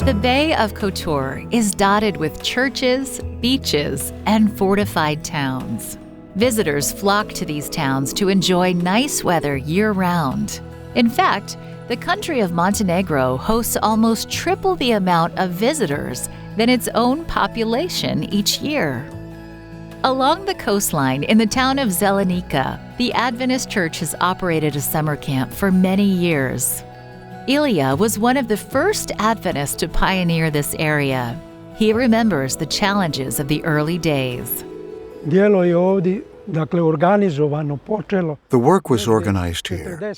The Bay of Kotor is dotted with churches, beaches, and fortified towns. Visitors flock to these towns to enjoy nice weather year-round. In fact, the country of Montenegro hosts almost triple the amount of visitors than its own population each year. Along the coastline in the town of Zelenica, the Adventist Church has operated a summer camp for many years. Ilya was one of the first Adventists to pioneer this area. He remembers the challenges of the early days. The work was organized here.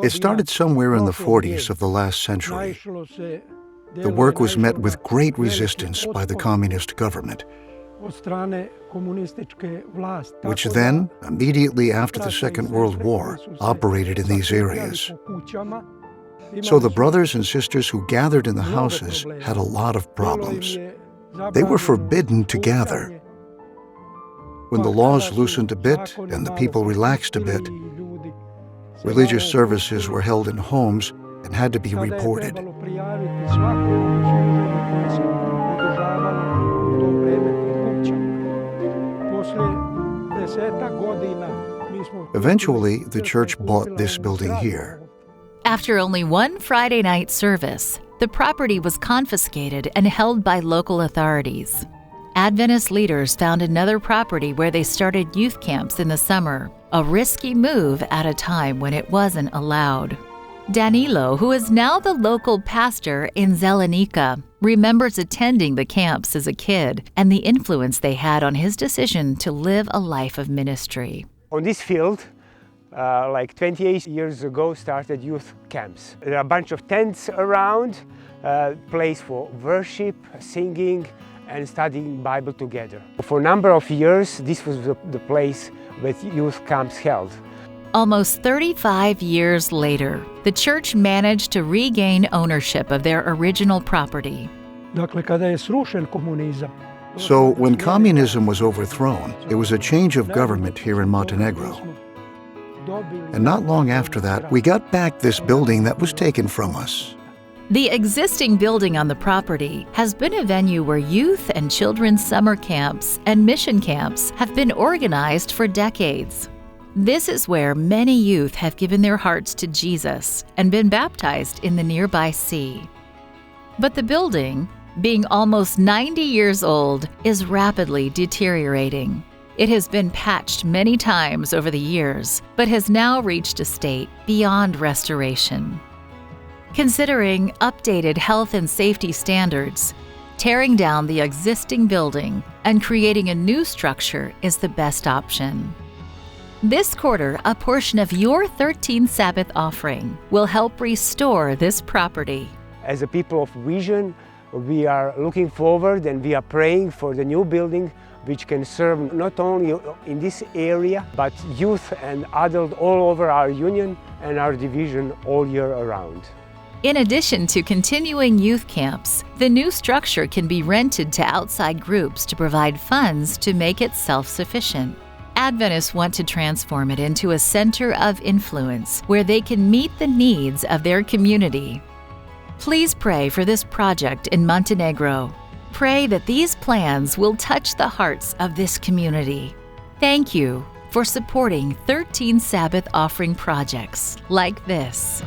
It started somewhere in the 40s of the last century. The work was met with great resistance by the communist government, which then, immediately after the Second World War, operated in these areas. So the brothers and sisters who gathered in the houses had a lot of problems. They were forbidden to gather. When the laws loosened a bit and the people relaxed a bit, religious services were held in homes and had to be reported. Eventually, the church bought this building here. After only one Friday night service, the property was confiscated and held by local authorities. Adventist leaders found another property where they started youth camps in the summer, a risky move at a time when it wasn't allowed. Danilo, who is now the local pastor in Zelenica, remembers attending the camps as a kid and the influence they had on his decision to live a life of ministry. On this field, like 28 years ago, started youth camps. There are a bunch of tents around, place for worship, singing, and studying Bible together. For a number of years, this was the place where youth camps held. Almost 35 years later, the church managed to regain ownership of their original property. So when communism was overthrown, it was a change of government here in Montenegro. And not long after that, we got back this building that was taken from us. The existing building on the property has been a venue where youth and children's summer camps and mission camps have been organized for decades. This is where many youth have given their hearts to Jesus and been baptized in the nearby sea. But the building, being almost 90 years old, is rapidly deteriorating. It has been patched many times over the years, but has now reached a state beyond restoration. Considering updated health and safety standards, tearing down the existing building and creating a new structure is the best option. This quarter, a portion of your 13th Sabbath offering will help restore this property. As a people of vision, we are looking forward and we are praying for the new building which can serve not only in this area, but youth and adult all over our union and our division all year around. In addition to continuing youth camps, the new structure can be rented to outside groups to provide funds to make it self-sufficient. Adventists want to transform it into a center of influence where they can meet the needs of their community. Please pray for this project in Montenegro. Pray that these plans will touch the hearts of this community. Thank you for supporting 13 Sabbath offering projects like this.